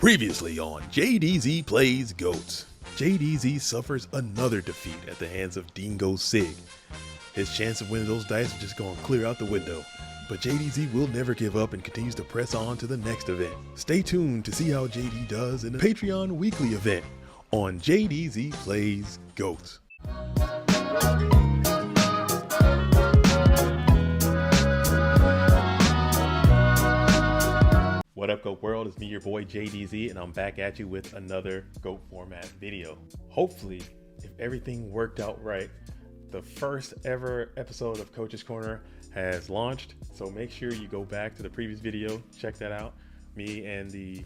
Previously on JDZ Plays GOATs, JDZ suffers another defeat at the hands of Dingo Sig. His chance of winning those dice are just going clear out the window, but JDZ will never give up and continues to press on to the next event. Stay tuned to see how JD does in the Patreon weekly event on JDZ Plays GOATs. What up, GOAT world? It's me, your boy JDZ, and I'm back at you with another GOAT format video. Hopefully, if everything worked out right, the first ever episode of Coach's Corner has launched. So make sure you go back to the previous video, check that out. Me and the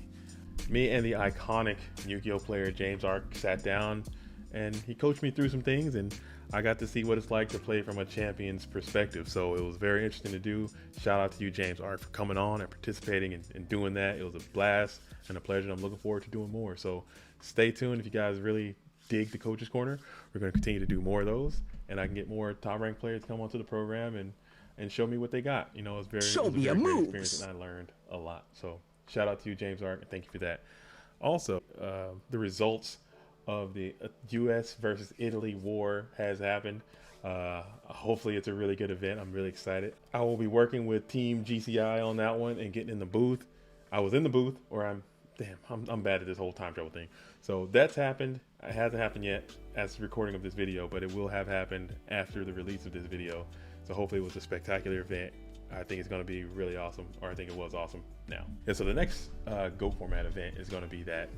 iconic Yu-Gi-Oh player James Ark sat down and he coached me through some things, and I got to see what it's like to play from a champion's perspective. So it was very interesting to do. Shout out to you, James Ark, for coming on and participating and doing that. It was a blast and a pleasure, and I'm looking forward to doing more. So stay tuned. If you guys really dig the Coach's Corner, we're going to continue to do more of those, and I can get more top ranked players to come onto the program and show me what they got. You know, it was a very great experience, and I learned a lot. So shout out to you, James Ark, and thank you for that. Also, the results of the U.S. versus Italy war has happened. Hopefully it's a really good event. I'm really excited. I will be working with Team GCI on that one and getting in the booth. I was in the booth, or I'm bad at this whole time travel thing. So that's happened. It hasn't happened yet as the recording of this video, but it will have happened after the release of this video. So hopefully it was a spectacular event. I think it's going to be really awesome, or I think it was awesome now. And so the next Go Format event is going to be that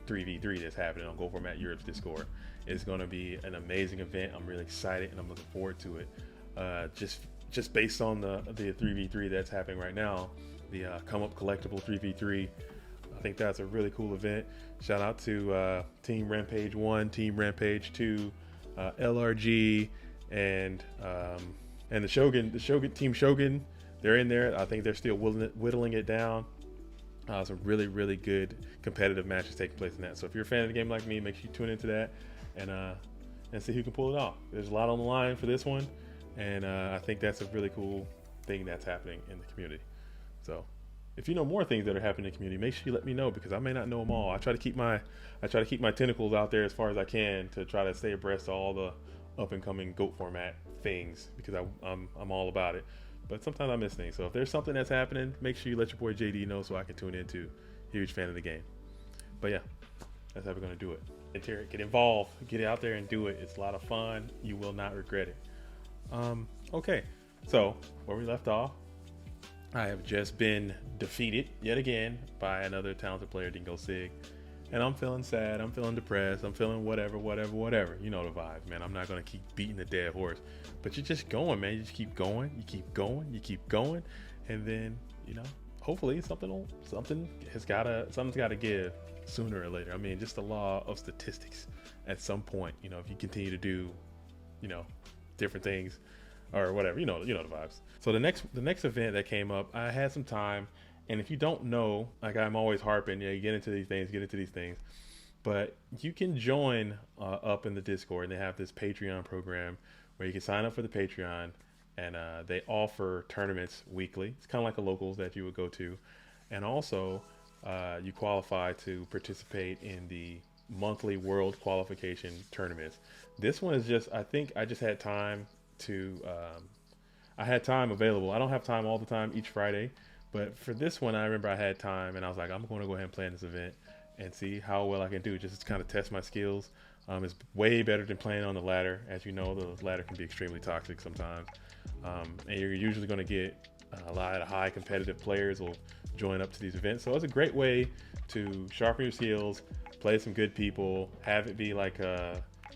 3v3 that's happening on Go Format Europe's Discord. It's going to be an amazing event. I'm really excited and I'm looking forward to it. Just based on the 3v3 that's happening right now, the Come Up Collectible 3v3, I think that's a really cool event. Shout out to Team Rampage 1, Team Rampage 2, LRG, and the Shogun, Team Shogun. They're in there. I think they're still whittling it down. Some really good competitive matches taking place in that. So if you're a fan of the game like me, make sure you tune into that and see who can pull it off. There's a lot on the line for this one, and I think that's a really cool thing that's happening in the community. So if you know more things that are happening in the community, make sure you let me know, because I may not know them all. I try to keep my tentacles out there as far as I can to try to stay abreast of all the up and coming GOAT format things, because I'm all about it. But sometimes I miss things. So if there's something that's happening, make sure you let your boy JD know so I can tune in too. Huge fan of the game. But yeah, that's how we're going to do it. Get involved, get out there and do it. It's a lot of fun. You will not regret it. Okay, so where we left off, I have just been defeated yet again by another talented player, Dingo Sig. And I'm feeling sad, I'm feeling depressed, I'm feeling whatever. You know the vibes, man. I'm not going to keep beating the dead horse. But you're just going, man. You just keep going, you keep going. And then, you know, hopefully something's got to give sooner or later. I mean, just the law of statistics at some point, you know, if you continue to do, you know, different things or whatever, you know the vibes. So the next event that came up, I had some time. And if you don't know, like I'm always harping, yeah, you get into these things, but you can join up in the Discord, and they have this Patreon program where you can sign up for the Patreon, and they offer tournaments weekly. It's kind of like a locals that you would go to. And also you qualify to participate in the monthly world qualification tournaments. This one is just, I think I just had time I had time available. I don't have time all the time each Friday. But for this one, I remember I had time, and I was like, I'm going to go ahead and play in this event and see how well I can do, just to kind of test my skills. It's way better than playing on the ladder. As you know, the ladder can be extremely toxic sometimes. And you're usually going to get a lot of high competitive players will join up to these events. So it's a great way to sharpen your skills, play some good people, have it be like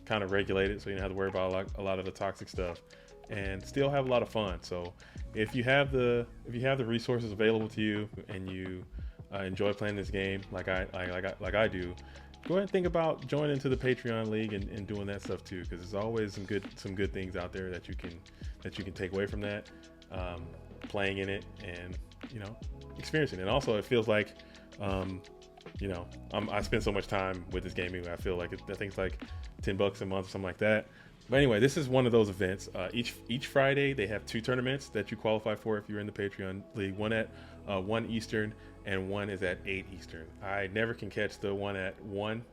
kind of regulated, so you don't have to worry about a lot of the toxic stuff, and still have a lot of fun. So if you have the resources available to you, and you enjoy playing this game like I do, go ahead and think about joining to the Patreon League and doing that stuff too, because there's always some good things out there that you can take away from that, playing in it and, you know, experiencing it. And also it feels like you know, I spend so much time with this game. I feel like I think it's like $10 a month or something like that. But anyway, this is one of those events. Each Friday they have 2 tournaments that you qualify for if you're in the Patreon League. One at 1 Eastern, and one is at 8 Eastern. I never can catch the one at 1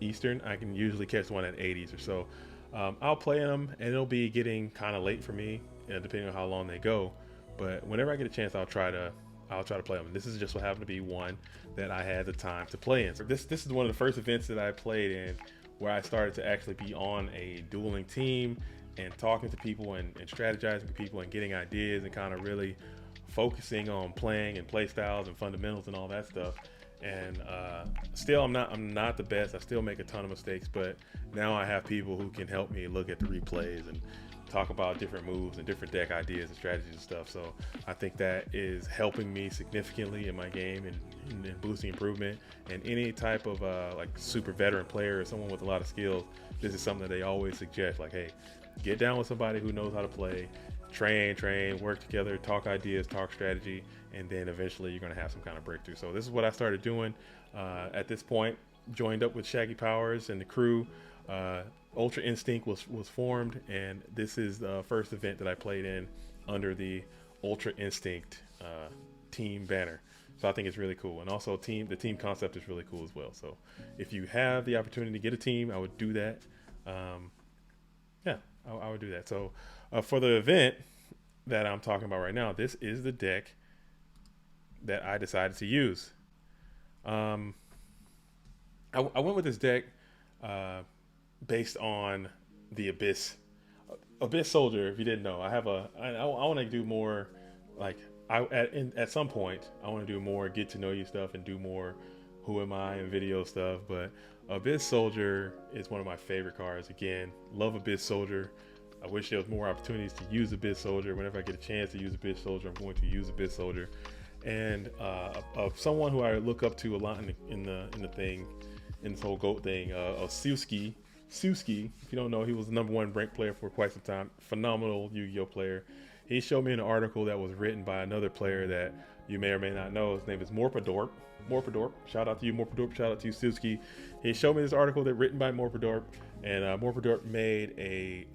Eastern. I can usually catch one at 8 Eastern. So I'll play them, and it'll be getting kind of late for me, depending on how long they go. But whenever I get a chance, I'll try to play them. This is just what happened to be one that I had the time to play in. So this is one of the first events that I played in where I started to actually be on a dueling team and talking to people and strategizing with people and getting ideas and kind of really focusing on playing and play styles and fundamentals and all that stuff. And still I'm not the best. I still make a ton of mistakes, but now I have people who can help me look at the replays and talk about different moves and different deck ideas and strategies and stuff. So I think that is helping me significantly in my game and boosting improvement. And any type of like super veteran player or someone with a lot of skills, this is something that they always suggest, like, hey, get down with somebody who knows how to play, train, work together, talk ideas, talk strategy, and then eventually you're going to have some kind of breakthrough. So this is what I started doing at this point. Joined up with Shaggy Powers and the crew. Ultra Instinct was formed, and this is the first event that I played in under the Ultra Instinct team banner. So I think it's really cool, and also the team concept is really cool as well. So if you have the opportunity to get a team, I would do that. Yeah, I would do that. So for the event that I'm talking about right now, this is the deck that I decided to use. I went with this deck based on the Abyss Soldier. If you didn't know, I want to do more, like, at some point I want to do more get to know you stuff and do more who am I and video stuff. But Abyss Soldier is one of my favorite cards. Again, love Abyss Soldier. I wish there was more opportunities to use Abyss Soldier. Whenever I get a chance to use Abyss Soldier, I'm going to use Abyss Soldier. And of someone who I look up to a lot in this whole GOAT thing, Suski. If you don't know, he was the #1 ranked player for quite some time. Phenomenal Yu-Gi-Oh player. He showed me an article that was written by another player that you may or may not know. His name is Morpadorp. Shout out to you, Morpadorp. Shout out to you, Suski. He showed me this article that written by Morpadorp, and Morpadorp made a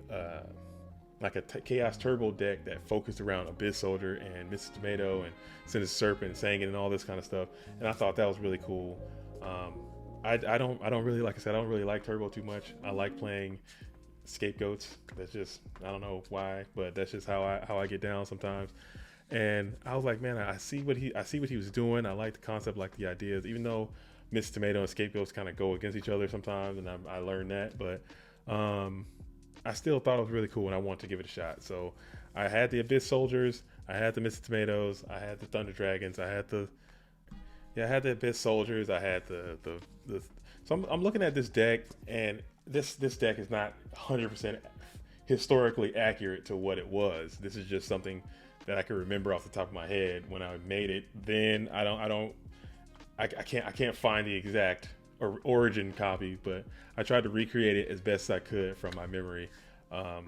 Chaos Turbo deck that focused around Abyss Soldier and Mrs. Tomato and Sinister Serpent and Sangin and all this kind of stuff. And I thought that was really cool. I don't really, like I said, I don't really like Turbo too much. I like playing Scapegoats. That's just, I don't know why, but that's just how I get down sometimes. And I was like, man, I see what he was doing. I like the concept, like the ideas, even though Mrs. Tomato and Scapegoats kind of go against each other sometimes, and I learned that, but I still thought it was really cool, and I wanted to give it a shot. So I had the Abyss Soldiers, I had the Mrs. Tomatoes, I had the Thunder Dragons, I had the Abyss Soldiers, I had so I'm looking at this deck, and this deck is not 100% historically accurate to what it was. This is just something that I can remember off the top of my head when I made it. Then I can't find the exact origin copy, but I tried to recreate it as best as I could from my memory. I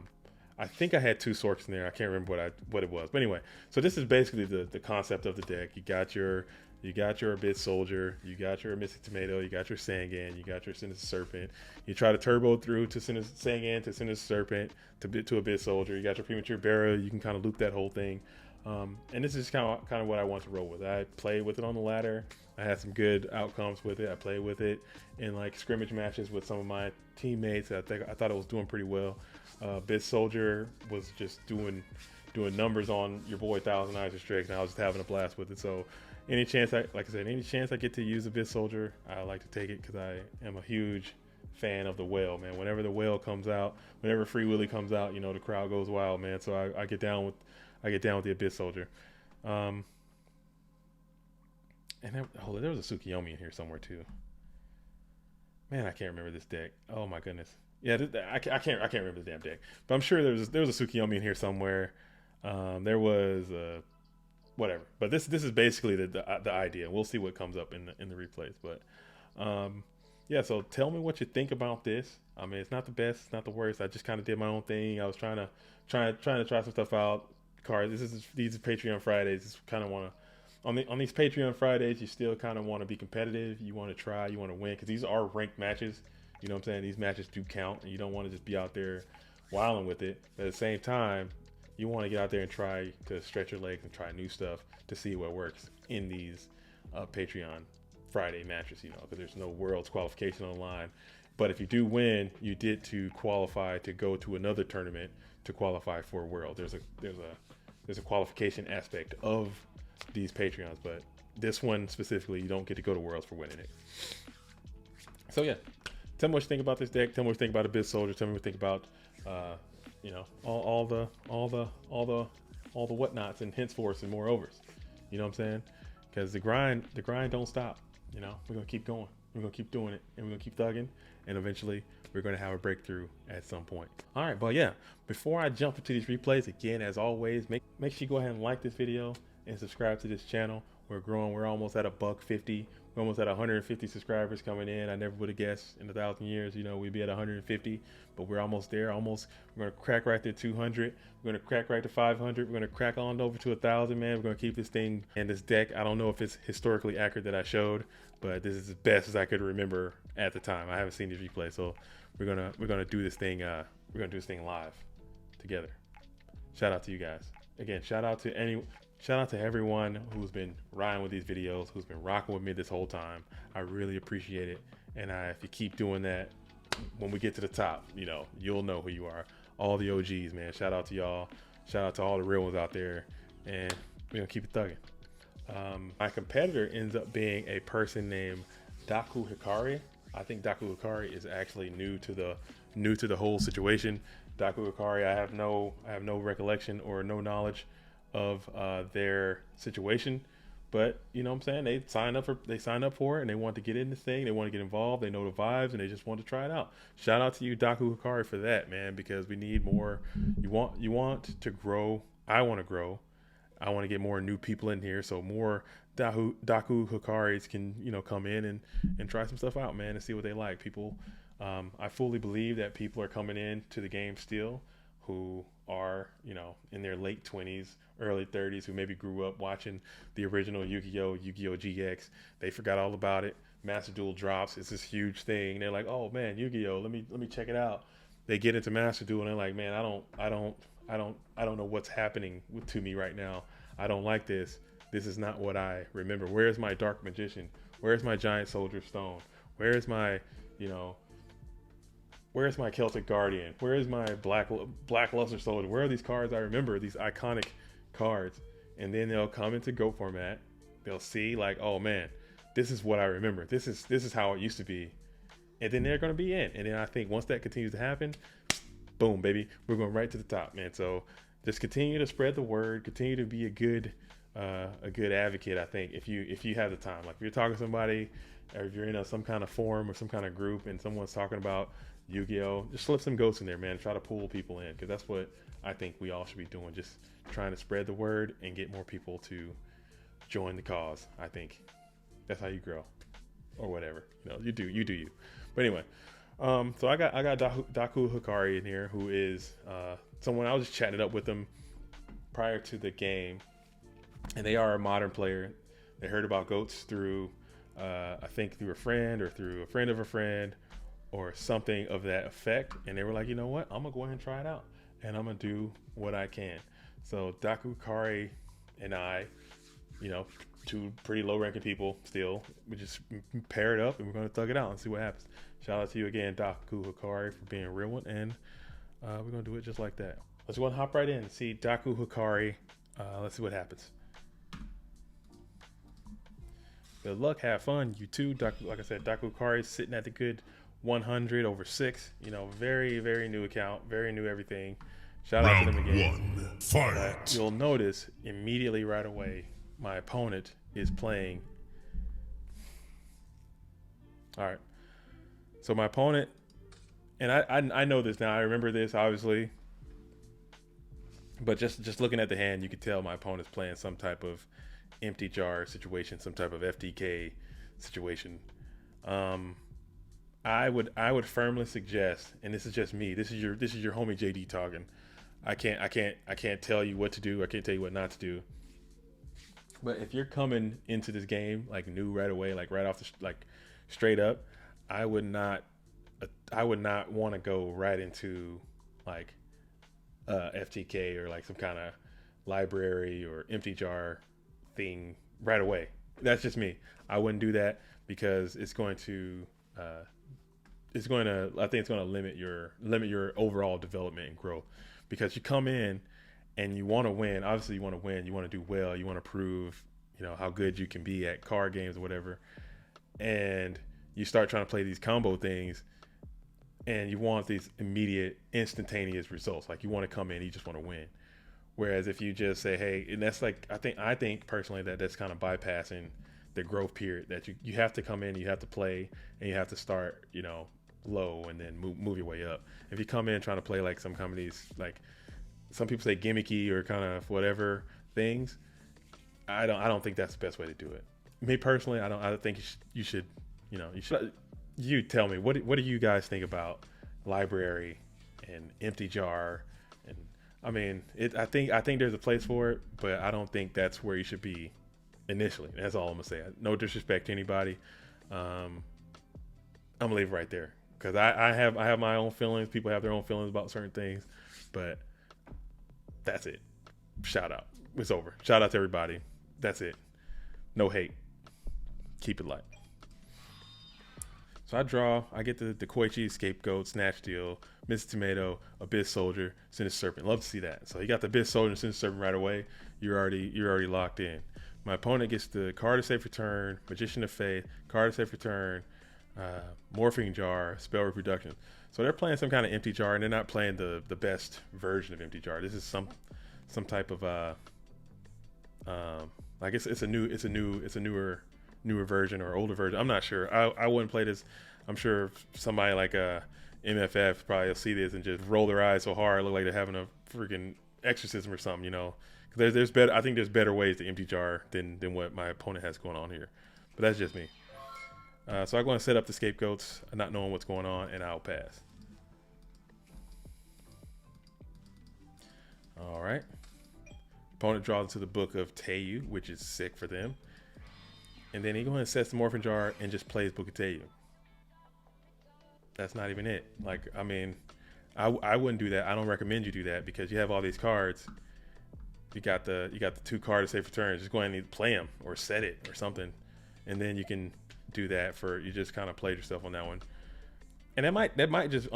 think I had 2 Sorks in there. I can't remember what it was, but anyway. So this is basically the concept of the deck. You got your Abyss Soldier, you got your Mystic Tomato, you got your Sangan, you got your Sinister Serpent. You try to turbo through to Sangan to Sinister Serpent to Abyss Soldier. You got your Premature Burial. You can kind of loop that whole thing. And this is kind of what I want to roll with. I played with it on the ladder. I had some good outcomes with it. I played with it in like scrimmage matches with some of my teammates. I thought it was doing pretty well. Abyss Soldier was just doing numbers on your boy Thousand Eyes Restrict, and I was just having a blast with it. So any chance I get to use Abyss Soldier, I like to take it because I am a huge fan of the whale, man. Whenever the whale comes out, whenever Free Willy comes out, you know, the crowd goes wild, man. So I get down with the Abyss Soldier. And there was a Tsukiyomi in here somewhere too. Man, I can't remember this deck. Oh my goodness. Yeah, I can't remember the damn deck. But I'm sure there was a Tsukiyomi in here somewhere. There was whatever. But this is basically the idea. We'll see what comes up in the replays. But yeah, so tell me what you think about this. I mean, it's not the best, it's not the worst. I just kind of did my own thing. I was trying to try some stuff out. Cards. These are Patreon Fridays. Just kind of want to on these Patreon Fridays. You still kind of want to be competitive. You want to try. You want to win because these are ranked matches. You know what I'm saying? These matches do count, and you don't want to just be out there wilding with it. But at the same time, you want to get out there and try to stretch your legs and try new stuff to see what works in these Patreon Friday matches, you know, because there's no world's qualification on the line. But if you do win, you did to qualify to go to another tournament to qualify for a world. There's a qualification aspect of these Patreons, but this one specifically, you don't get to go to worlds for winning it. So yeah, tell me what you think about this deck. Tell me what you think about Abyss Soldier. Tell me what you think about you know, all the whatnots and henceforths and moreovers. You know what I'm saying? Because the grind don't stop. You know, we're gonna keep going. We're gonna keep doing it, and we're gonna keep thugging, and eventually we're gonna have a breakthrough at some point. All right, but yeah, before I jump into these replays, again, as always, make sure you go ahead and like this video and subscribe to this channel. We're growing. We're almost at $150. We're almost at 150 subscribers coming in. I never would have guessed in 1,000 years, you know, we'd be at 150, but we're almost there. Almost. We're gonna crack right to 200. We're gonna crack right to 500. We're gonna crack on over to 1,000, man. We're gonna keep this thing and this deck. I don't know if it's historically accurate that I showed, but this is as best as I could remember at the time. I haven't seen these replays, so we're gonna do this thing. We're gonna do this thing live together. Shout out to you guys. Again, shout out to everyone who's been riding with these videos, who's been rocking with me this whole time. I really appreciate it. And if you keep doing that, when we get to the top, you know, you'll know who you are. All the OGs, man. Shout out to y'all. Shout out to all the real ones out there. And we're gonna keep it thugging. My competitor ends up being a person named DakuHikari. I think DakuHikari is actually new to the whole situation. DakuHikari, I have no recollection or no knowledge of their situation, but you know what I'm saying, they signed up for it and they want to get in this thing, they want to get involved, they know the vibes, and they just want to try it out. Shout out to you, DakuHikari, for that, man, because we need more. You want to grow. I want to grow. I want to get more new people in here, so more DakuHikaris can, you know, come in and try some stuff out, man, and see what they like. People, I fully believe that people are coming in to the game still who are, you know, in their late 20s, early 30s, who maybe grew up watching the original Yu-Gi-Oh, Yu-Gi-Oh GX. They forgot all about it. Master Duel drops. It's this huge thing. They're like, oh man, Yu-Gi-Oh, let me check it out. They get into Master Duel and they're like, man, I don't know what's happening to me right now. I don't like this. This is not what I remember. Where's my Dark Magician? Where's my Giant Soldier Stone? Where's my, you know, where's my Celtic Guardian? Where's my Black Luster Soldier? Where are these cards I remember, these iconic cards? And then they'll come into GOAT format. They'll see like, oh man, this is what I remember. This is how it used to be. And then they're going to be in. And then I think once that continues to happen, boom, baby, we're going right to the top, man. So just continue to spread the word. Continue to be a good advocate. I think if you have the time, like if you're talking to somebody, or if you're in some kind of forum or some kind of group and someone's talking about Yu-Gi-Oh, just slip some ghosts in there, man. Try to pull people in, because that's what I think we all should be doing. Just trying to spread the word and get more people to join the cause. I think that's how you grow, or whatever. You know, you do you. But anyway, so I got DakuHikari in here, who is someone I was just chatting it up with them prior to the game, and they are a modern player. They heard about goats through I think through a friend or through a friend of a friend or something of that effect, and they were like, you know what, I'm gonna go ahead and try it out, and I'm gonna do what I can. So DakuHikari and I, you know, two pretty low ranking people still, we just pair it up and we're gonna thug it out and see what happens. Shout out to you again, DakuHikari, for being a real one, and we're gonna do it just like that. Let's go and hop right in and see DakuHikari. Let's see what happens. Good luck, have fun, you too. Like I said, DakuHikari is sitting at the good 100 over 6. You know, very, very new account, very new everything. Shout out to them again. Fight. You'll notice immediately right away, my opponent is playing. All right. So my opponent, and I know this now. I remember this obviously, but just looking at the hand, you could tell my opponent's playing some type of empty jar situation, some type of FTK situation. I would firmly suggest, and this is just me, this is your homie JD talking. I can't tell you what to do. I can't tell you what not to do. But if you're coming into this game like new right away, like right off the like straight up, I would not want to go right into like FTK or like some kind of library or empty jar thing right away. That's just me. I wouldn't do that because it's going to I think it's going to limit your overall development and growth, because you come in and you want to win. Obviously you want to win, you want to do well, you want to prove, how good you can be at card games or whatever. And you start trying to play these combo things and you want these immediate instantaneous results. Like you want to come in, you just want to win. Whereas if you just say, hey, and that's like, I think personally that's kind of bypassing the growth period, that you have to come in, you have to play, and you have to start, low and then move your way up. If you come in trying to play like some companies, like some people say gimmicky or kind of whatever things, I don't think that's the best way to do it. Me personally, I think you should you tell me, what do you guys think about library and empty jar? And I mean, I think there's a place for it, but I don't think that's where you should be initially. That's all I'm gonna say. No disrespect to anybody. I'm gonna leave it right there, because I have my own feelings. People have their own feelings about certain things, but that's it. Shout out. It's over. Shout out to everybody. That's it. No hate. Keep it light. So I get the Koichi, Scapegoat, Snatch Steal, Mr. Tomato, Abyss Soldier, Sinister Serpent. Love to see that. So you got the Abyss Soldier and Sinister Serpent right away. You're already locked in. My opponent gets the card of safe return, Magician of Faith, card of safe return, Morphing Jar, Spell Reproduction. So they're playing some kind of empty jar, and they're not playing the best version of empty jar. This is some type of I guess it's a newer version or older version. I'm not sure. I wouldn't play this. I'm sure somebody like MFF probably will see this and just roll their eyes so hard, look like they're having a freaking exorcism or something, There's better. I think there's better ways to empty jar than what my opponent has going on here. But that's just me. So I'm going to set up the Scapegoats, not knowing what's going on, and I'll pass. All right. Opponent draws into the Book of Teiyu, which is sick for them. And then he goes and sets the Morphin Jar and just plays Book of Teiyu. That's not even it. Like, I mean, I wouldn't do that. I don't recommend you do that, because you have all these cards. You got the 2 card of safe return. Just go ahead and play them or set it or something, and then you can do that. You just kind of played yourself on that one. And that might just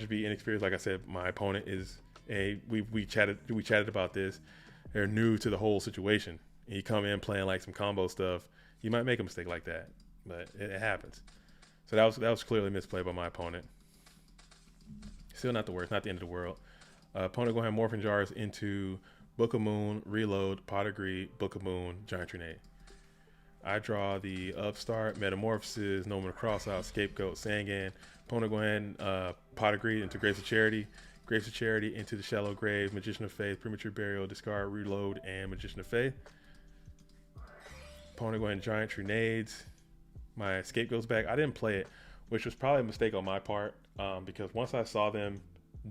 be inexperience. Like I said, my opponent is we chatted about this. They're new to the whole situation, and you come in playing like some combo stuff. You might make a mistake like that, but it happens. So that was clearly misplayed by my opponent. Still not the worst, not the end of the world. Opponent go ahead and Morphin Jars into Book of Moon, Reload, Pot of Greed, Book of Moon, Giant Grenade. I draw the Upstart, Metamorphosis, Nomen Crossout, Scapegoat, Sangan. Opponent go ahead and Pot of Greed into Graves of Charity. Graves of Charity into the Shallow Grave, Magician of Faith, Premature Burial, Discard, Reload, and Magician of Faith. Opponent go ahead and Giant Grenades. My Scapegoat's back. I didn't play it, which was probably a mistake on my part, because once I saw them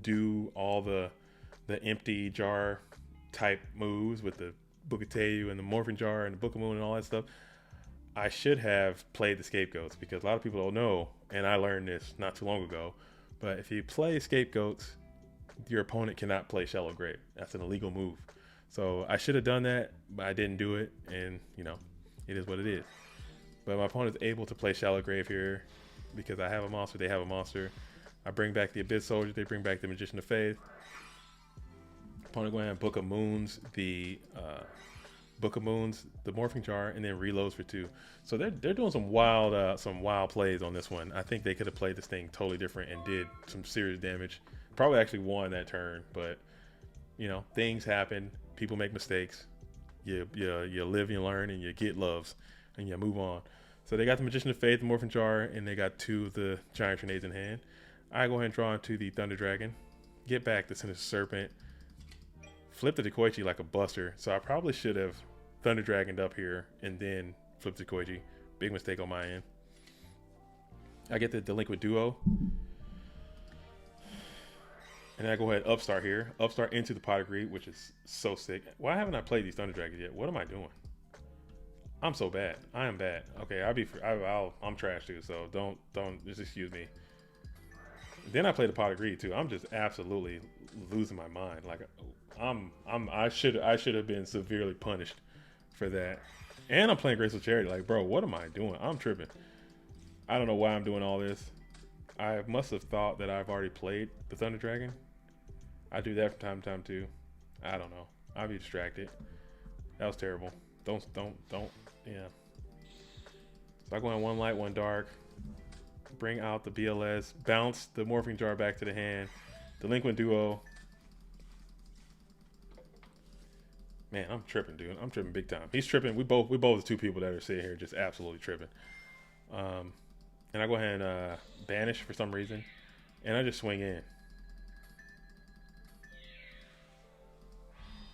do all the empty jar type moves with the Book of Teiyu and the Morphin Jar and the Book of Moon and all that stuff, I should have played the Scapegoats, because a lot of people don't know, and I learned this not too long ago, but if you play Scapegoats, your opponent cannot play Shallow Grave. That's an illegal move. So I should have done that, but I didn't do it, and it is what it is. But my opponent's able to play Shallow Grave here because I have a monster, they have a monster. I bring back the Abyss Soldier, they bring back the Magician of Faith. Opponent going to have Book of Moons, the Morphing Jar, and then reloads for 2. So they're doing some wild plays on this one. I think they could have played this thing totally different and did some serious damage. Probably actually won that turn, but things happen. People make mistakes. You live, you learn, and you get loves, and you move on. So they got the Magician of Faith, the Morphin Jar, and they got 2 of the Giant Grenades in hand. I go ahead and draw into the Thunder Dragon, get back the Sinister Serpent, flip the Koichi like a buster. So I probably should have Thunder Dragoned up here and then flipped the Koichi. Big mistake on my end. I get the Delinquent Duo. And then I go ahead and Upstart here. Upstart into the Pot of Greed, which is so sick. Why haven't I played these Thunder Dragons yet? What am I doing? I'm so bad. I am bad. Okay, I'm trash too, so don't just excuse me. Then I played the Pot of Greed too. I'm just absolutely losing my mind. Like I should have been severely punished for that. And I'm playing Graceful Charity. Like, bro, what am I doing? I'm tripping. I don't know why I'm doing all this. I must have thought that I've already played the Thunder Dragon. I do that from time to time too. I don't know. I'll be distracted. That was terrible. Don't. Yeah. So I go in one light, one dark. Bring out the BLS. Bounce the Morphing Jar back to the hand. Delinquent Duo. Man, I'm tripping, dude. I'm tripping big time. He's tripping. We both the two people that are sitting here just absolutely tripping. And I go ahead and banish for some reason, and I just swing in.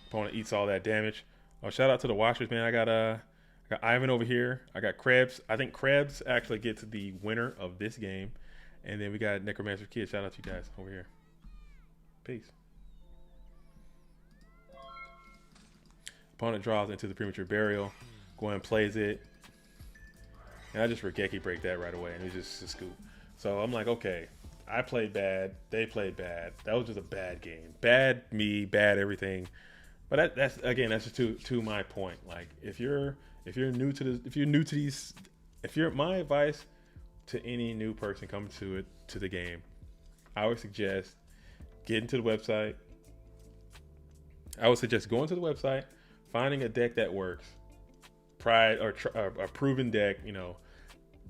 Opponent eats all that damage. Oh, shout out to the watchers, man. I got Ivan over here. I got Krebz. I think Krebz actually gets the winner of this game, and then we got Necromancer Kid. Shout out to you guys over here. Peace. Opponent draws into the Premature Burial. Go ahead and plays it. And I just Regeki break that right away, and it's just a scoop. So I'm like, okay, I played bad. They played bad. That was just a bad game. Bad me, bad everything. But that's just to my point. Like, if you're new to these, my advice to any new person coming to the game, I would suggest getting to the website. I would suggest going to the website, finding a deck that works, a proven deck. You know,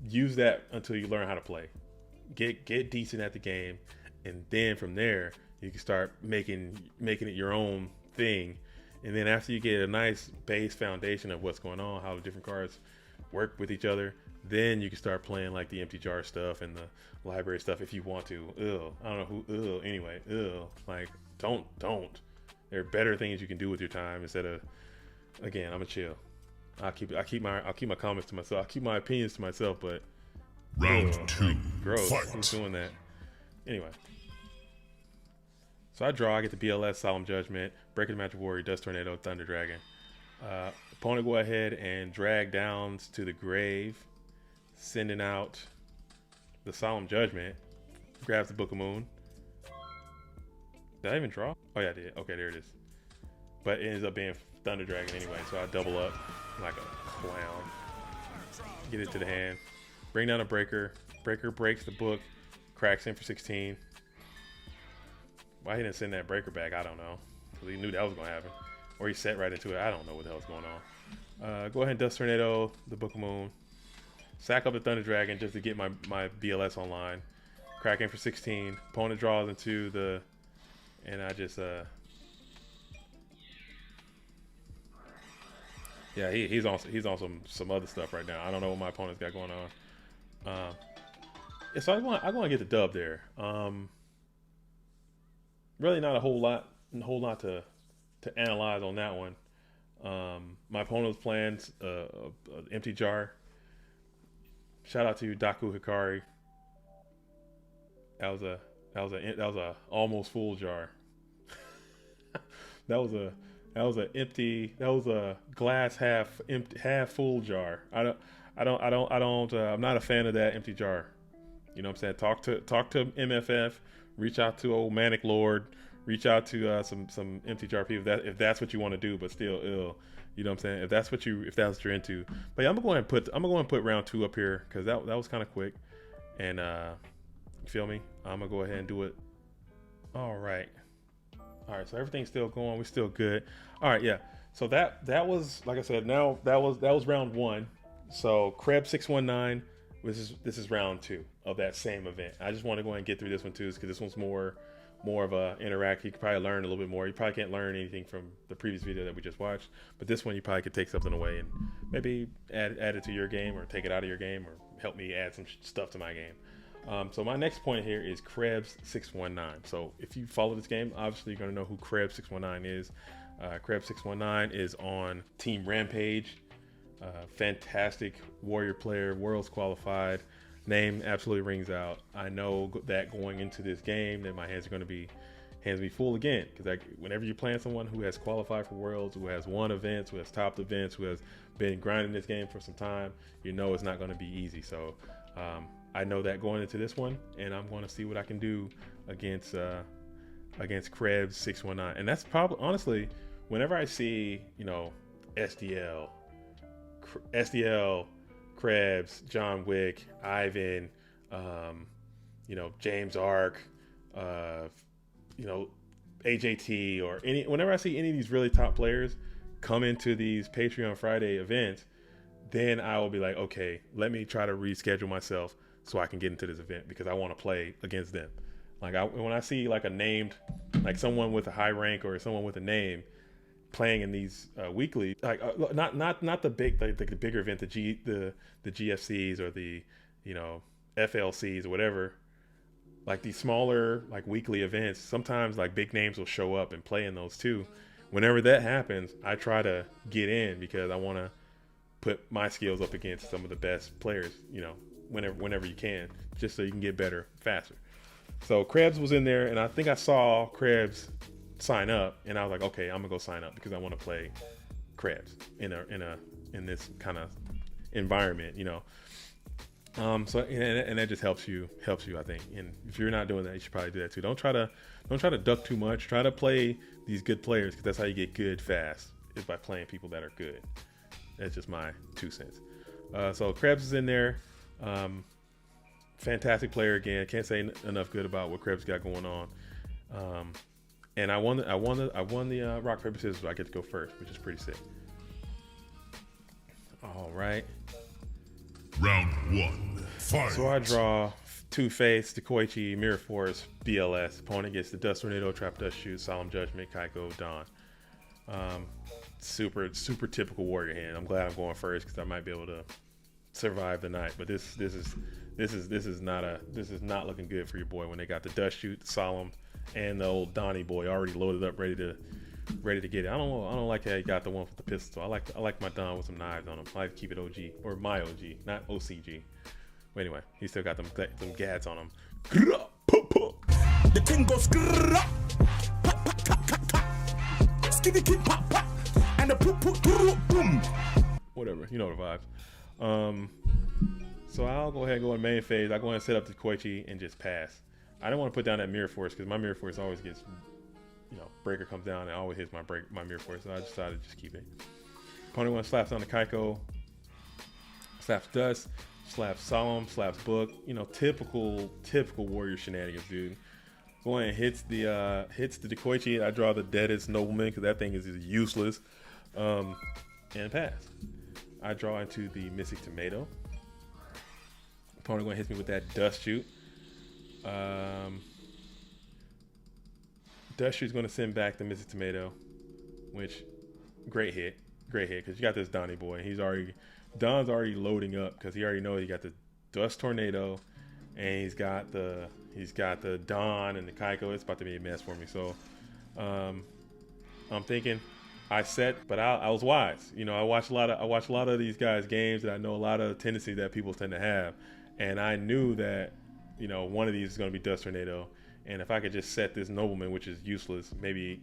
use that until you learn how to play. Get decent at the game, and then from there you can start making it your own thing. And then after you get a nice base foundation of what's going on, how the different cards work with each other, then you can start playing like the empty jar stuff and the library stuff if you want to. I don't know who. Anyway, like don't. There are better things you can do with your time instead of. Again, I'm a chill. I'll keep my comments to myself. I'll keep my opinions to myself. But round two, like, gross. fight. Who's doing that? Anyway. So I draw, I get the BLS, Solemn Judgment, Breaking the Magic Warrior, Dust Tornado, Thunder Dragon. Opponent go ahead and drag downs to the grave, sending out the Solemn Judgment, grabs the Book of Moon. Did I even draw? Oh yeah, I did. Okay, there it is. But it ends up being Thunder Dragon anyway, so I double up like a clown. Get it to the hand. Bring down a Breaker. Breaker breaks the book, cracks in for 16. Why he didn't send that Breaker back, I don't know. Because he knew that was going to happen. Or he set right into it. I don't know what the hell's going on. Go ahead and Dust Tornado, the Book of Moon. Sack up the Thunder Dragon just to get my BLS online. Crack in for 16. Opponent draws into the... And I just... Yeah, he's on some other stuff right now. I don't know what my opponent's got going on. Yeah, so I want to get the dub there. Really not a whole lot to analyze on that one. My opponent was playing empty jar. Shout out to DakuHikari. That was a almost full jar. that was a glass half full jar. I'm not a fan of that empty jar. You know what I'm saying? Talk to MFF. Reach out to old Manic Lord. Reach out to some empty jar people if that's what you want to do. But still, ill. You know what I'm saying? If that's what you're into. But yeah, I'm gonna go and put round 2 up here because that was kind of quick. And you feel me? I'm gonna go ahead and do it. All right. So everything's still going. We're still good. All right, yeah. So that was, like I said, now that was round 1. So Krebz 619. This is round 2 of that same event. I just want to go ahead and get through this one too, because this one's more of a interact. You could probably learn a little bit more. You probably can't learn anything from the previous video that we just watched, but this one you probably could take something away and maybe add it to your game or take it out of your game or help me add some stuff to my game. So my next point here is Krebz 619. So if you follow this game, obviously you're going to know who Krebz 619 is. Krebz 619 is on Team Rampage. Fantastic warrior player, worlds qualified. Name absolutely rings out. I know that going into this game that my hands are going to be full again, because whenever you're playing someone who has qualified for worlds, who has won events, who has topped events, who has been grinding this game for some time, you know it's not going to be easy. So I know that going into this one, and I'm going to see what I can do against Krebz 619. And that's probably, honestly, whenever I see, you know, SDL, Krebz, John Wick, Ivan, you know, James Ark, you know, AJT, or whenever I see any of these really top players come into these Patreon Friday events, then I will be like, okay, let me try to reschedule myself so I can get into this event, because I want to play against them. Like when I see like a named, like someone with a high rank or someone with a name playing in these weekly, like not the big, like the bigger event, the GFCs or the, you know, FLCs or whatever, like these smaller like weekly events, sometimes like big names will show up and play in those too. Whenever that happens, I try to get in because I want to put my skills up against some of the best players, you know, whenever you can, just so you can get better faster. So Krebz was in there, and I think I saw Krebz sign up, and I was like, okay, I'm gonna go sign up because I want to play Krebz in this kind of environment, you know. So and that just helps you, I think. And if you're not doing that, you should probably do that too. Don't try to duck too much. Try to play these good players, because that's how you get good fast, is by playing people that are good. That's just my 2 cents. So Krebz is in there. Fantastic player again. Can't say enough good about what Krebz got going on. And I won the rock paper scissors, so I get to go first, which is pretty sick. All right. Round 1. Fight. So I draw Two-Face, Dekoichi, Mirror Force, BLS. Opponent gets the Dust Tornado, Trap Dust Shoot, Solemn Judgment, Kaiko, Dawn. Super typical warrior hand. I'm glad I'm going first because I might be able to survive the night. But this is not looking good for your boy when they got the Dust Shoot, the Solemn, and the old Donnie boy already loaded up, ready to get it. I don't like how he got the one with the pistol. I like my Don with some knives on him. I like to keep it OG, or my OG, not OCG. But anyway, he still got them gads on him. The thing goes and the boom. Whatever, you know the vibes. So I'll go ahead and go in main phase. I'll go ahead and set up the Koichi and just pass. I don't want to put down that Mirror Force because my Mirror Force always gets, you know, breaker comes down and always hits my Mirror Force. So I decided to just keep it. Opponent one slaps on the Kaiko, slaps Dust, slaps Solemn, slaps Book. You know, typical warrior shenanigans, dude. Go ahead and hits the Dekoichi. I draw the Deadest Nobleman because that thing is useless. And pass. I draw into the Mystic Tomato. Opponent going to hit me with that Dust Shoot. Dust Shoot's going to send back the Mystic Tomato, which great hit because you got this Donnie boy. Don's already loading up because he already knows he got the Dust Tornado, and he's got the Don and the Kaiko. It's about to be a mess for me. So I'm thinking I was wise. You know, I watch a lot of these guys' games, and I know a lot of tendencies that people tend to have, and I knew that, you know, one of these is going to be Dust Tornado, and if I could just set this Nobleman, which is useless, maybe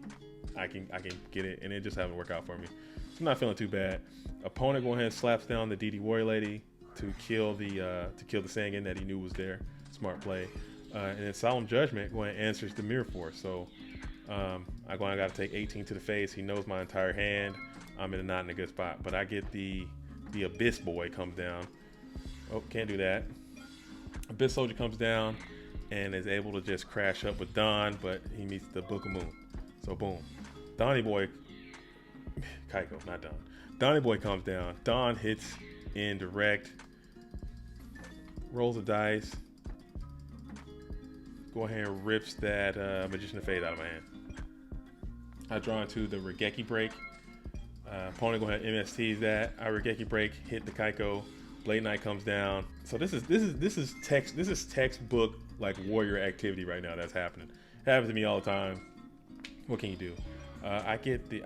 I can get it, and it just haven't worked out for me. So I'm not feeling too bad. Opponent go ahead and slaps down the DD Warrior Lady to kill the Sangan that he knew was there. Smart play. And then Solemn Judgment go ahead and answers the Mirror Force. So I got to take 18 to the face. He knows my entire hand. I'm not in a good spot, but I get the Abyss boy comes down. Oh, can't do that. Abyss Soldier comes down and is able to just crash up with Don, but he meets the Book of Moon. So boom. Donnie boy, Kaiko, not Don. Donnie boy comes down. Don hits in direct, rolls the dice, go ahead and rips that Magician of Fate out of my hand. I draw into the Regeki Break. Opponent go ahead and MSTs that. I Regeki Break, hit the Kaiko. Blade Knight comes down. So this is textbook like warrior activity right now that's happening. It happens to me all the time. What can you do? I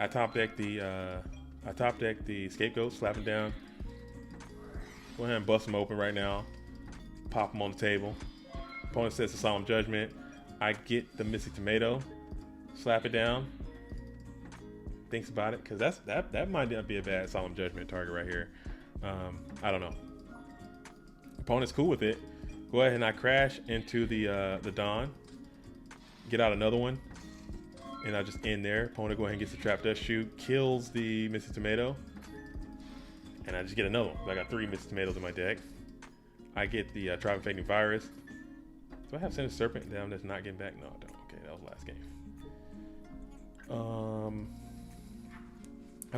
top deck the Scapegoat, slap him down. Go ahead and bust him open right now. Pop him on the table. Opponent sets the Solemn Judgment. I get the Mystic Tomato, slap it down. Thinks about it, because that might not be a bad Solemn Judgment target right here. I don't know. Opponent's cool with it. Go ahead and I crash into the Dawn. Get out another one. And I just end there. Opponent go ahead and gets the Trap Dust Shoot. Kills the Mr. Tomato. And I just get another one. I got 3 Mr. Tomatoes in my deck. I get the Tribe Infecting Virus. Do I have Sinister Serpent down that's not getting back? No, I don't. Okay, that was last game. I'm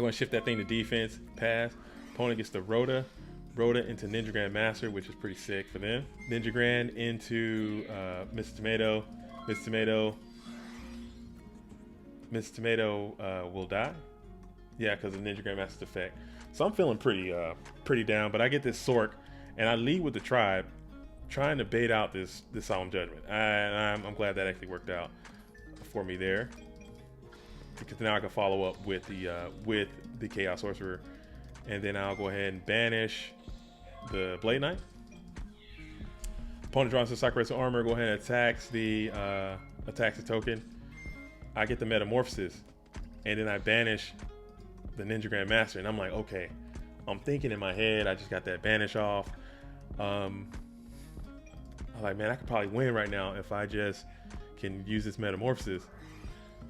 going to shift that thing to defense. Pass. Opponent gets the Rhoda. Rhoda into Ninja Grand Master, which is pretty sick for them. Ninja Grand into Mr. Tomato. Mr. Tomato. Mr. Tomato will die. Yeah, because of Ninja Grand Master's effect. So I'm feeling pretty down. But I get this Sork, and I lead with the Tribe, trying to bait out this Solemn Judgment. I'm glad that actually worked out for me there, because now I can follow up with the Chaos Sorcerer, and then I'll go ahead and banish the Blade Knight. Opponent draws the Sakuretsu Armor. Go ahead and attacks the token. I get the Metamorphosis, and then I banish the Ninja Grand Master, and I'm like, okay. I'm thinking in my head, I just got that banish off. I'm like, man, I could probably win right now if I just can use this Metamorphosis.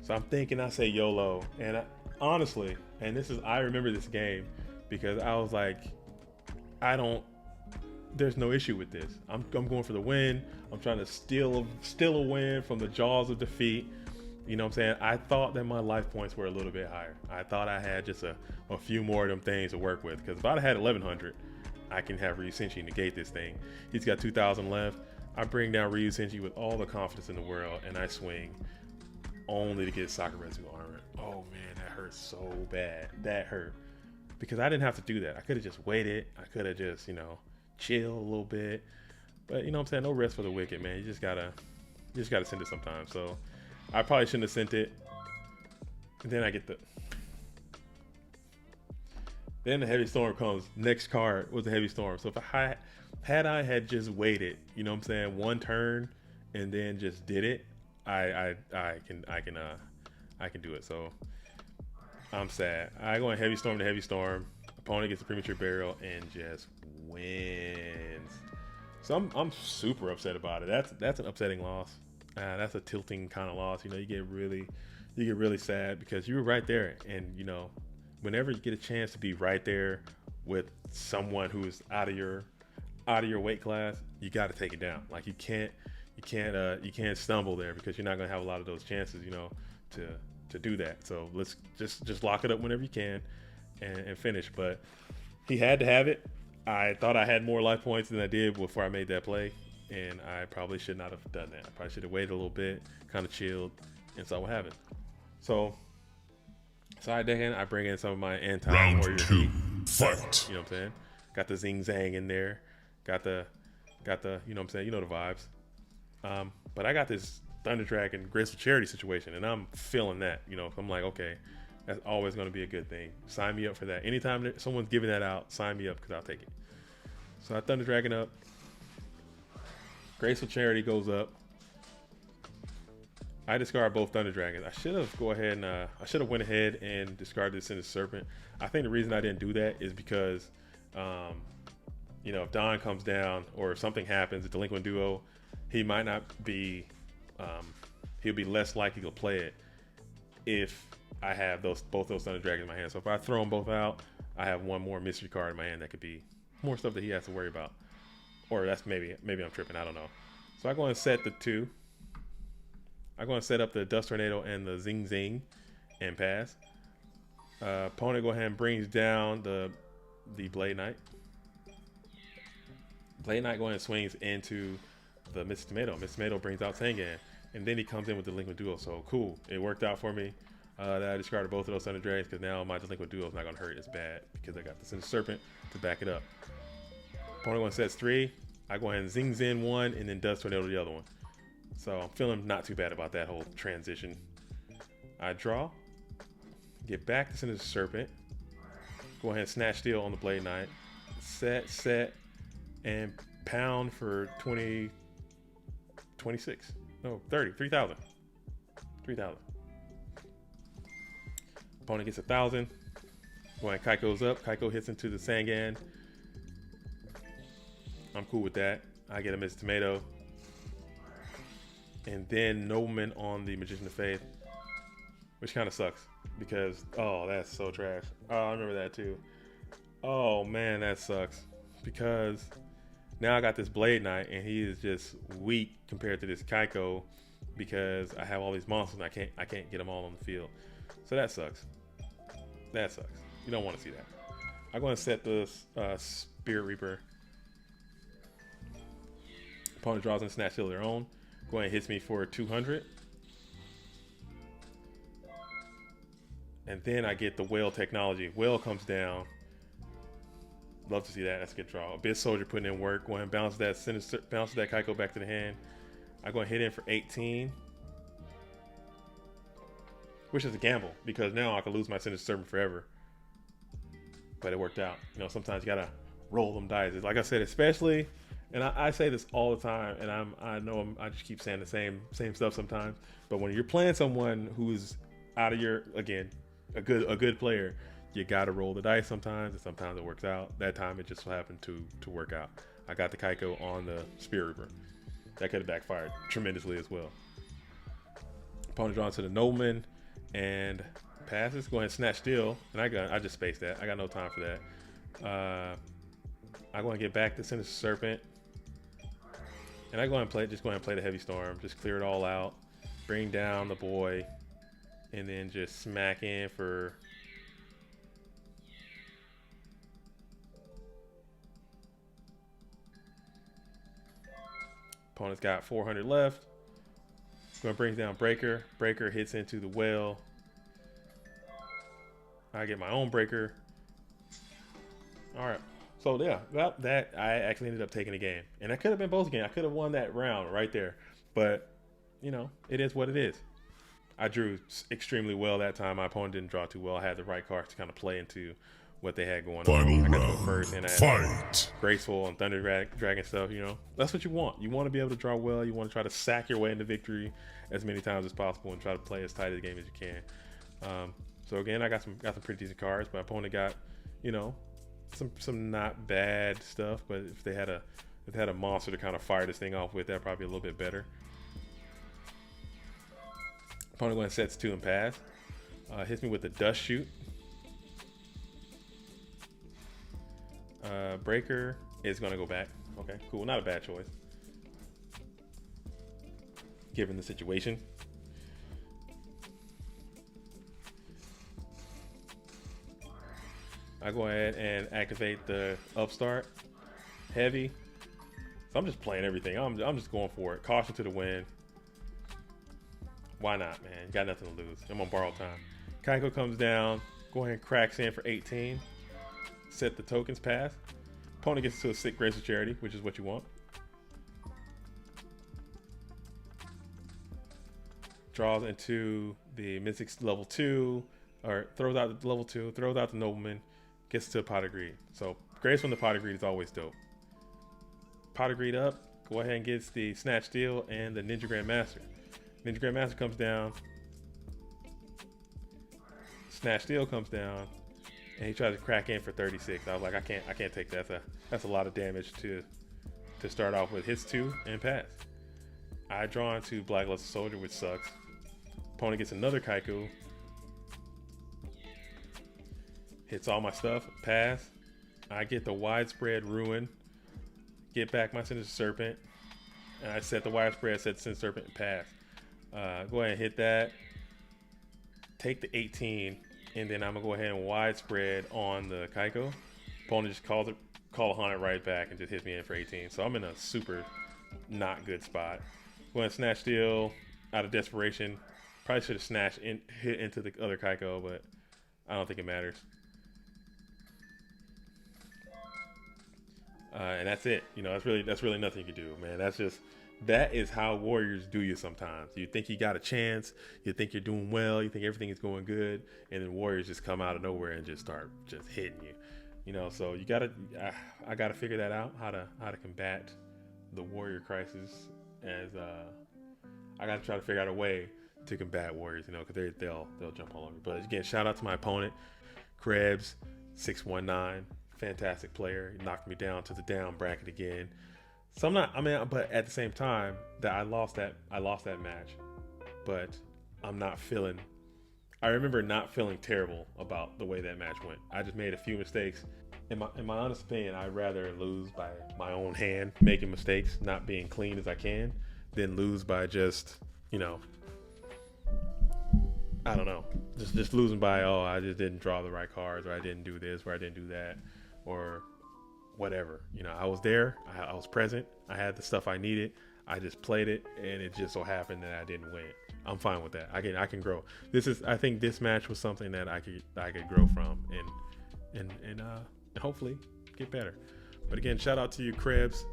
So I'm thinking, I say YOLO, and honestly, and I remember this game because I was like, there's no issue with this. I'm going for the win. I'm trying to steal a win from the jaws of defeat. You know what I'm saying? I thought that my life points were a little bit higher. I thought I had just a few more of them things to work with, because if I'd had 1100, I can have Ryu Senshi negate this thing. He's got 2000 left. I bring down Ryu Senshi with all the confidence in the world, and I swing only to get Sakuretsu Armor. Oh man, that hurt so bad. That hurt. Because I didn't have to do that. I could have just waited. I could have just, chill a little bit. But you know what I'm saying? No rest for the wicked, man. You just gotta send it sometimes. So I probably shouldn't have sent it. And then I get then the Heavy Storm comes. Next card was the Heavy Storm. So if I had just waited, you know what I'm saying, one turn and then just did it, I can do it. So I'm sad. I go in Heavy Storm to Heavy Storm. Opponent gets a Premature Burial and just wins. So I'm super upset about it. That's an upsetting loss. That's a tilting kind of loss. You get really sad because you were right there, and whenever you get a chance to be right there with someone who's out of your weight class, you got to take it down. Like you can't stumble there, because you're not gonna have a lot of those chances, to do that. So let's just lock it up whenever you can and finish. But he had to have it. I thought I had more life points than I did before I made that play, and I probably should not have done that. I probably should have waited a little bit, kind of chilled, and saw what happened. So side decking, I bring in some of my anti-warrior heat. Fight. You know what I'm saying? Got the Zing Zang in there. Got the you know what I'm saying? You know the vibes. But I got this Thunder Dragon Graceful Charity situation, and I'm feeling that. I'm like, okay, that's always going to be a good thing. Sign me up for that. Anytime that someone's giving that out, sign me up, because I'll take it. So I Thunder Dragon up. Graceful Charity goes up. I discard both Thunder Dragons. I should have went ahead and discarded this Sinister Serpent. I think the reason I didn't do that is because, if Don comes down or if something happens, a Delinquent Duo, he might not be, he'll be less likely to play it if I have both those Thunder Dragons in my hand. So if I throw them both out, I have one more mystery card in my hand that could be more stuff that he has to worry about. Or that's maybe I'm tripping, I don't know. So I go and set the two. I'm going to set up the Dust Tornado and the Zing Zing and pass. Opponent go ahead and brings down the Blade Knight. Blade Knight go ahead and swings into the Mr. Tomato. Mr. Tomato brings out Tengan, and then he comes in with the Delinquent Duo. So cool, it worked out for me. That I discarded both of those Thunder Dragons, because now my Delinquent Duo is not going to hurt as bad because I got the Sinister Serpent to back it up. Opponent one sets 3. I go ahead and Zing Zen one, and then Dust Tornado the other one. So I'm feeling not too bad about that whole transition. I draw, get back to Sinister Serpent, go ahead and Snatch Steal on the Blade Knight, set, and pound for 30, 3,000. Opponent gets 1,000. Go ahead, Kaiko's up. Kaiko hits into the Sangan. I'm cool with that. I get a Mrs. Tomato. And then Nobleman on the Magician of Faith, which kind of sucks because, oh, that's so trash. Oh, I remember that too. Oh man, that sucks because now I got this Blade Knight and he is just weak compared to this Kaiko because I have all these monsters and I can't get them all on the field. So that sucks. That sucks. You don't want to see that. I'm going to set this Spirit Reaper. Opponent draws and snatch steal their own. Go ahead and hits me for 200. And then I get the Whale technology. Whale comes down. Love to see that. That's a good draw. Abyss Soldier putting in work. Go ahead and bounce that Kaiko back to the hand. I go and hit in for 18. Which is a gamble because now I could lose my Sinister Serpent forever. But it worked out. You know, sometimes you gotta roll them dice. Like I said, especially, and I say this all the time, and I just keep saying the same stuff sometimes. But when you're playing someone who's out of your, again, a good player, you gotta roll the dice sometimes, and sometimes it works out. That time it just so happened to work out. I got the Kaiko on the Spirit Reaper. That could have backfired tremendously as well. Opponent drawn to the Nobleman and passes. Go ahead and snatch steal, and I just spaced that. I got no time for that. I go and get back the Sinister Serpent, and I go ahead and play the Heavy Storm. Just clear it all out, bring down the boy, and then just smack in for. Opponent's got 400 left. Going to bring down Breaker. Breaker hits into the Whale. I get my own Breaker. All right. So yeah, that I actually ended up taking the game, and that could have been both games. I could have won that round right there, but you know, it is what it is. I drew extremely well that time. My opponent didn't draw too well. I had the right cards to kind of play into what they had going Final on. I got round. to go first, and I had Fight. Graceful and Thunder Dragon stuff. You know, that's what you want. You want to be able to draw well. You want to try to sack your way into victory as many times as possible, and try to play as tight a game as you can. So again, I got some pretty decent cards. My opponent got, you know, some not bad stuff. But if they had a monster to kind of fire this thing off with, that'd probably be a little bit better. Opponent going sets 2 and pass. Hits me with the Dust Shoot. Breaker is going to go back. Okay, cool. Not a bad choice, given the situation. I go ahead and activate the Upstart Heavy. So I'm just playing everything. I'm just going for it. Caution to the wind. Why not, man? You got nothing to lose. I'm on borrowed time. Kaiko comes down. Go ahead and cracks in for 18. Set the tokens pass. Opponent gets to a sick Grace of Charity, which is what you want. Draws into the Mystic level 2, or throws out the level 2, throws out the Nobleman, gets to a Pot of Greed. So Grace from the Pot of Greed is always dope. Pot of Greed up, go ahead and gets the Snatch Steal and the Ninja Grandmaster. Ninja Grandmaster comes down. Snatch Steal comes down. And he tries to crack in for 36. I was like, I can't take that. That's a lot of damage to start off with. Hits 2 and pass. I draw into Black Luster Soldier, which sucks. Opponent gets another Kaiko. Hits all my stuff. Pass. I get the Widespread Ruin. Get back my Sinister Serpent. And I set the Widespread, set the Sinister Serpent, and pass. Go ahead and hit that. Take the 18. And then I'm gonna go ahead and widespread on the Kaiko. Opponent just call a Haunted right back and just hits me in for 18. So I'm in a super not good spot. Go ahead and Snatch Steal out of desperation. Probably should have hit into the other Kaiko, but I don't think it matters. And that's it. You know, that's really nothing you can do, man. That is how Warriors do you sometimes. You think you got a chance, you think you're doing well, you think everything is going good, and then Warriors just come out of nowhere and just start just hitting you. You know, so I gotta figure that out, how to combat the Warrior crisis. As I gotta try to figure out a way to combat Warriors, you know, because they'll jump all over. But again, shout out to my opponent, Krebz 619, fantastic player. He knocked me down to the down bracket again. So I'm not. I mean, but at the same time, that I lost that match, but I'm not feeling. I remember not feeling terrible about the way that match went. I just made a few mistakes. In my honest opinion, I'd rather lose by my own hand, making mistakes, not being clean as I can, than lose by just, you know, I don't know, just losing by, oh, I just didn't draw the right cards, or I didn't do this, or I didn't do that, or whatever. You know, I was there, I was present, I had the stuff I needed, I just played it, and it just so happened that I didn't win. I'm fine with that. I can grow. I think this match was something that I could grow from and hopefully get better. But again, shout out to you, Krebz.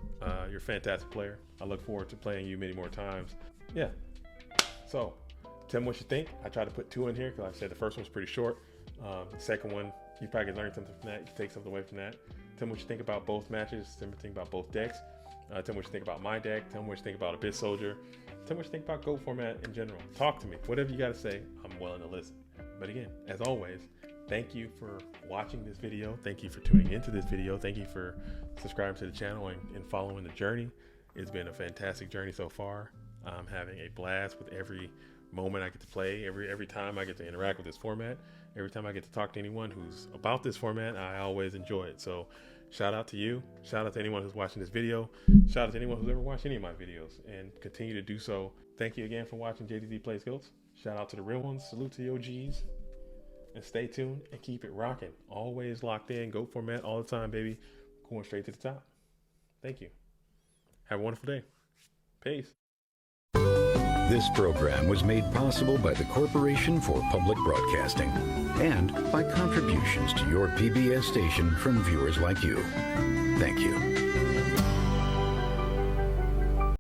You're a fantastic player. I look forward to playing you many more times. Yeah. So, tell me what you think. I tried to put 2 in here because like I said the first one's pretty short. The second one, you probably can learn something from that. You can take something away from that. Tell me what you think about both matches. Tell me what you think about both decks. Tell me what you think about my deck. Tell me what you think about Abyss Soldier. Tell me what you think about GOAT format in general. Talk to me. Whatever you got to say, I'm willing to listen. But again, as always, thank you for watching this video. Thank you for tuning into this video. Thank you for subscribing to the channel and following the journey. It's been a fantastic journey so far. I'm having a blast with every moment I get to play, every time I get to interact with this format, every time I get to talk to anyone who's about this format. I always enjoy it. So shout out to you. Shout out to anyone who's watching this video. Shout out to anyone who's ever watched any of my videos, and continue to do so. Thank you again for watching JDZ Plays GOATs. Shout out to the real ones. Salute to the OGs. And stay tuned and keep it rocking. Always locked in. GOAT format all the time, baby. Going straight to the top. Thank you. Have a wonderful day. Peace. This program was made possible by the Corporation for Public Broadcasting and by contributions to your PBS station from viewers like you. Thank you.